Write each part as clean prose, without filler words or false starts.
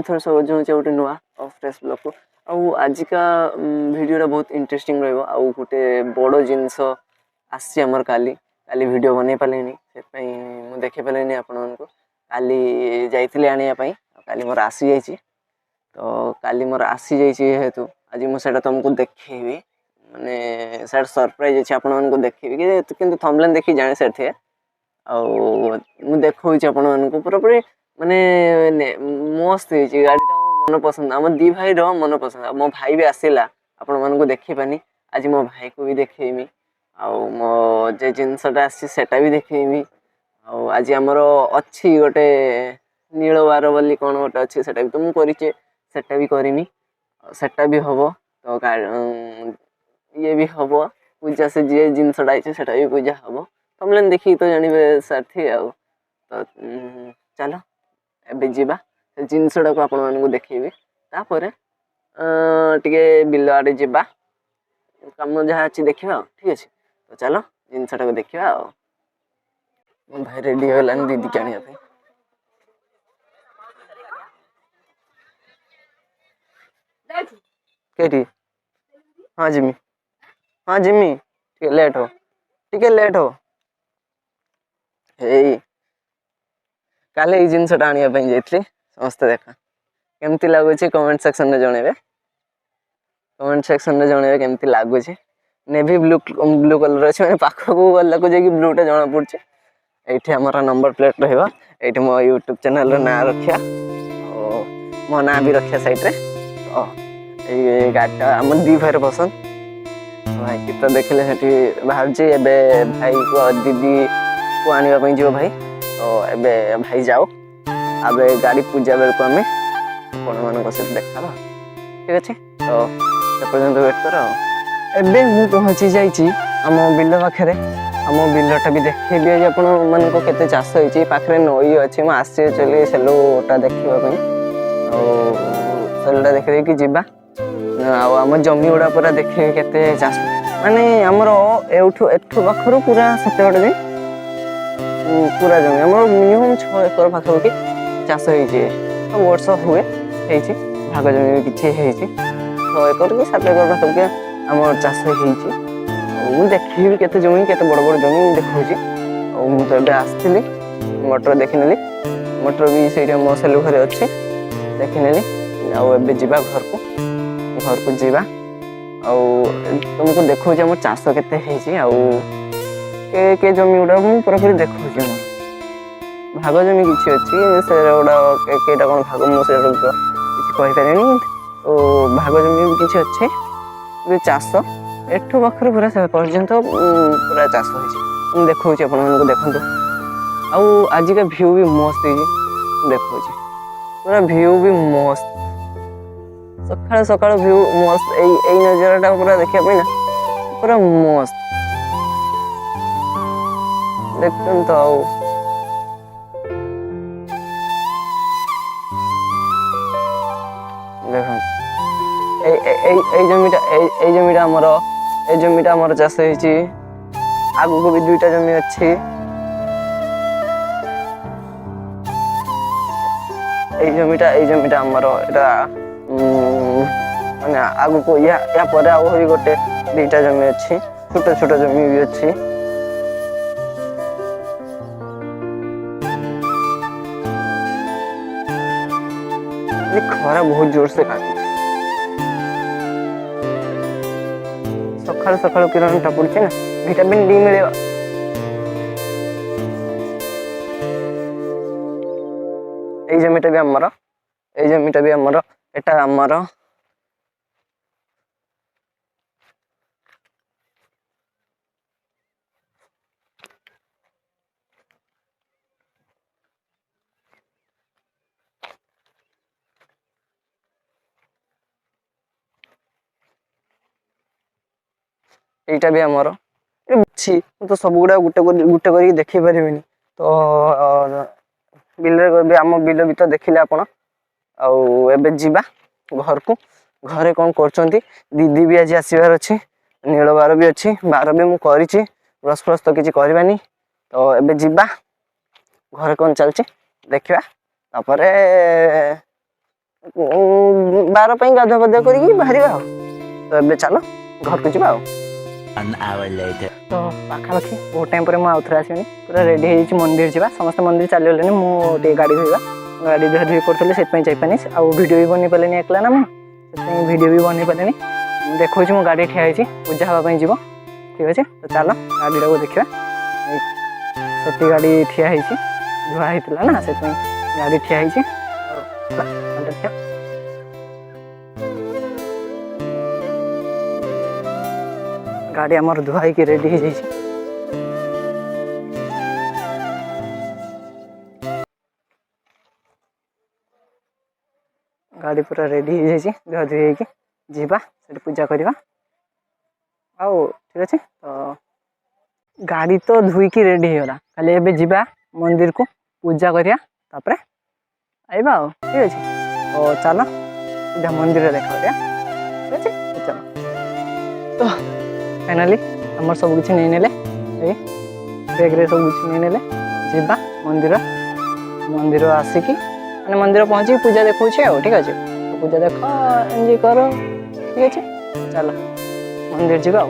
पुणी थोड़ा सब गोटे नुआ और फ्रेश ब्लॉग को आजिका वीडियोटा बहुत इंटरेस्टिंग रहिबो आउ गोटे बड़ जिनस आसी हमर काली काली वीडियो बनै पालेनी से मु देखि पालेनी आपण को काली जाइथिले आनिया पई काली मोर आसी जाइछि तो काली मोर आसी जाइछि हेतु आज मु सेटा तुमको देखैबी माने सेटा सरप्राइज अछि आपण को देखैबी कि किंतु थंबनेल देखि जाने सेथे आउ मु देखौछि आपण को पूरा पूरी माने मस्त है गाड़ी मन पसंद आम दी भाई मन पसंद मो भाई भी आसला आपण मन को देखी पानी आज मो भाई को भी देखेमी आउ मो जे जिनसटा आटा भी देखेमी आज आमर अच्छी गोटे नीलवार बोली कौन गोटे अच्छी सेटा भी तो मुझे करिचे सेटा भी करमी सेटा भी हम तो ये भी हम पूजा से जी जिनसटा आई सेटा भी पूजा हम तुमने देखी तो जानवे साथी आउ तो चलो एबे जीवा जिनसटा को आपण मानक देखैबी तापर टिके बिल आड़े जीवा काम जहाँ अच्छी देखा ठीक अच्छे तो चलो जिनसटा को देखा मो भाई रेडी होगलानी दीदी के आने केटी हाँ जिमी टिके लेट हो हे काले जिनसटा आने जाइए समस्त देखा केमती लगुच कमेंट सेक्शन में जनइबे केमती लगुच नेवी ब्लू ब्लू कलर अच्छे मैंने पाखक गला को जाकि ब्लूटा जना पड़े ये आम नंबर प्लेट रही मो यूट्यूब चैनल ना रखा मो ना भी रखा सैड्रे तो ये गाड़ीटा आम दी भाई पसंद भाई की तो देखिले बाहर भाई को दीदी को आने जीव भाई तो एबे भाई जाओ अब गाड़ी पूजा बेल को आम आपण मान सहित देखा ठीक अच्छे तो पर्यंत वेट कर एबे मु पहुँची जाइए आम बिल पाखे आम बिलटा भी देखेबी आज आपण मान केते चाष होती पाखे नई अच्छी मुझे आसी चली सेलुटा देखापी सेलुटा देखी कि जीवा आम जमी गुड़ा पूरा देखे केते चाष माने आमर एठू पाखर पूरा सत बटे जाए पूरा जमी आम मिनिमम 6 एकर पाखापाखि चाष हो वर्ष हुए भाग जमी भी किसी 6 एकर कि 7 एकर पाखापाखि आम चाष मुझे देखी केते जमी केते बड़ बड़ जमी देखा मुझे तो आसती मटर देखने मटर भी से मो सेलु घरे अच्छे देखने आबे जीवा घर को जीवा तुमको देखा आम चाष के जमी गुड़ा मुझे पूरा पूरी देखा भाग जमी किसी अच्छी से गुड़ा कईटा कौन भाग मुझे किसी कहीपर तो भाग जमी भी किसी अच्छे चाष एठू पाखर पूरा पर्यंत पूरा चाष हो देखा आप देखते आजिका भ्यू भी मस्त देखा पूरा भ्यू भी मस्त सकाल सकाल भ्यू मस्त यही नजारा पूरा देखा ना पूरा मस्त देखते तो जमीटा आमर चाष आगु को भी 2टा जमी अच्छी जमीटा आमर माने आगु को या पर आहुरी गोटे 2टा जमी अच्छी छोट छोट जमी भी अच्छी खरा बहुत जोर से काटुच सकाल सकाल किरण टा पड़े ना विटामिन डी मिले जमीटा भी आमर एटा आमर एटा भी आमर तो सब गुड़ा गुटे कर देखी पारे तो बिल आम बिल भी तो देखिले आपण आबे जीवा घर को घरे कौन कर दीदी भी आज आसबार अच्छी नील बार भी अच्छी बार भी मुझे ब्रश फ्रश तो किसी करवानी तो एबे जीवा घरे कौन चलची देखा बार ପାଇଁ ଗାଧୁଆ ପାଧୁଆ କରିକି ବାହାରିବା ଆଉ। ତ ଏବେ ଚାଲ ଘରକୁ ଯିବା ଆଉ। ତ ପାଖାପାଖି ବହୁତ ଟାଇମ୍ ପରେ ମୁଁ ଆଉଥରେ ଆସିବିନି, ପୁରା ରେଡ଼ି ହେଇଯାଇଛି ମନ୍ଦିର ଯିବା। ସମସ୍ତେ ମନ୍ଦିର ଚାଲିଗଲେଣି, ମୁଁ ଟିକେ ଗାଡ଼ି ଧୋଇବା, ଗାଡ଼ି ଧୁଆ ଧୁଇ କରୁଥିଲି, ସେଥିପାଇଁ ଯାଇପାରିନି। ଆଉ ଭିଡ଼ିଓ ବି ବନେଇ ପାରିଲିନି, ଏକଲା ନା ମୁଁ, ସେଥିପାଇଁ ଭିଡ଼ିଓ ବି ବନେଇ ପାରିଲିନି। ମୁଁ ଦେଖାଉଛି ମୋ ଗାଡ଼ି ଠିଆ ହେଇଛି, ପୂଜା ହେବା ପାଇଁ ଯିବ। ଠିକ୍ ଅଛି, ତ ଚାଲ ଗାଡ଼ିଟାକୁ ଦେଖିବା। ସେଠି ଗାଡ଼ି ଠିଆ ହେଇଛି, ଧୁଆ ହେଇଥିଲା ନା, ସେଥିପାଇଁ ଗାଡ଼ି ଠିଆ ହେଇଛି। गाड़ी आमर धुआई की रेडी हो गाड़ी पूरा रेडी हो धुआ धुई होगी जीवा से पूजा करवा आउ ठीक अच्छे। तो गाड़ी तो धुईकी रेडी होगा खाली एबे जीवा मंदिर को पूजा करिया तापरे आइबा ठीक अच्छे। तो चलो सीधा मंदिर देखा ठीक अच्छे चलो। तो फाइनाली आमर सब किसी नहीं नेले बैग रे सब किसी नहीं नेले जीवा मंदिर मंदिर आसिकी मैंने मंदिर पहुँची पूजा देखा ठीक अच्छे। तो पूजा देख एंजॉय कर ठीक अच्छे चलो मंदिर जीवा।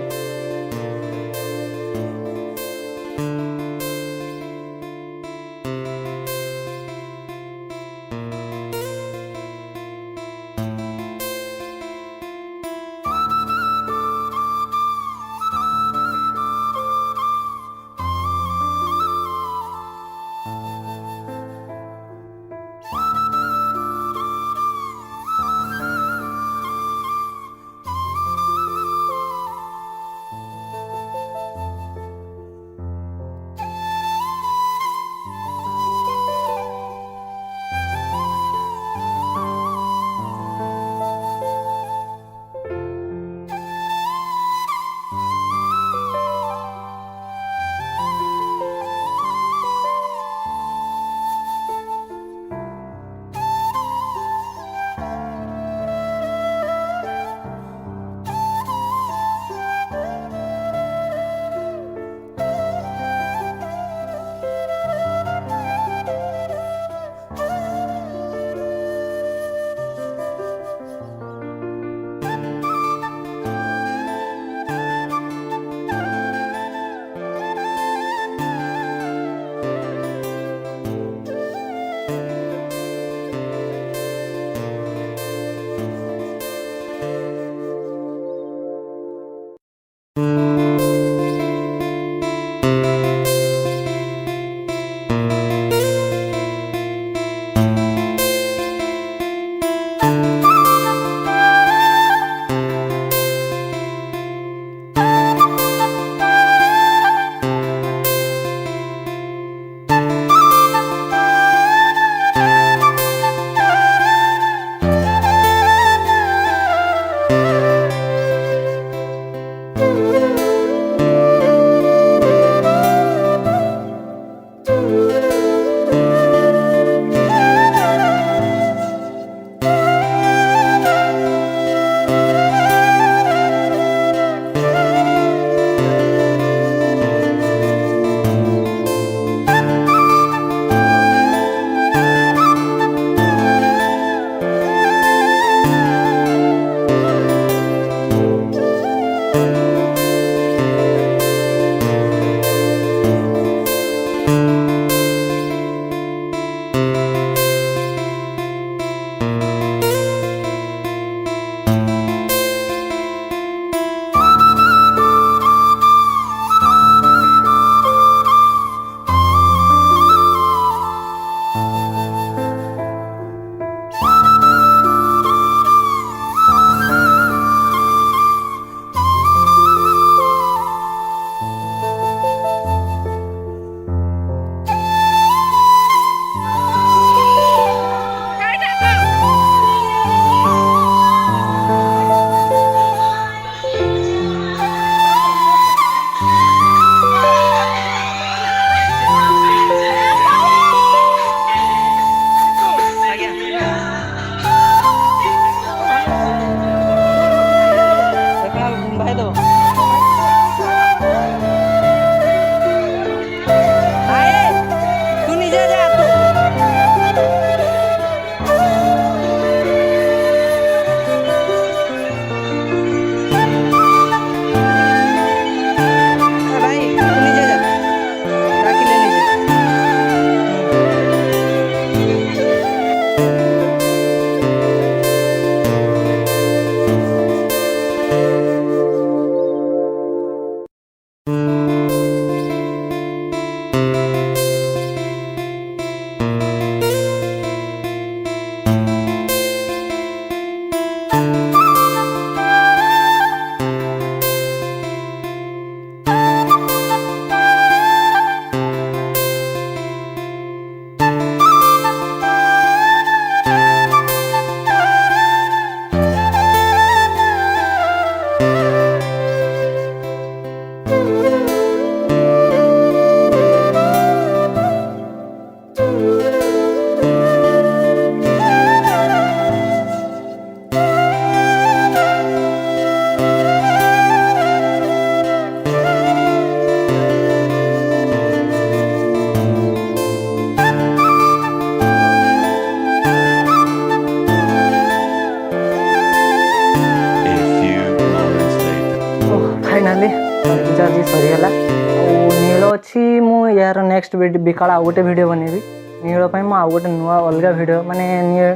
फाइनाली पूजा आज सरीगला नील अच्छी मु यार नेक्स्ट विकाल आउ गोटे वीडियो बनैबी नील मु आउ गोटे नुआ अलग वीडियो माने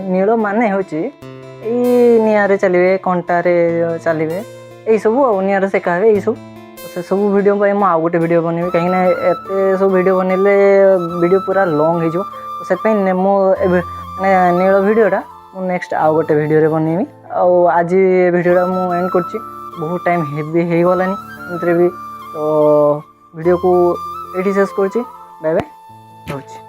नील माने होची निआरे चलिए कंटारे चलिए यही सब निआरे सेका हे यही सब से सब वीडियो मु आउ गोटे वीडियो बनैबी कहीं एत सब वीडियो बनैले वीडियो पूरा लॉन्ग हो से माने नील वीडियोटा मु नेक्स्ट आउ गोटे वीडियो रे बनैबी आज वीडियोटा मु एंड करछि बहुत टाइम हेवी हो गलानी एंतरे भी तो वीडियो को एठी शेष करछि बाय बाय होछि।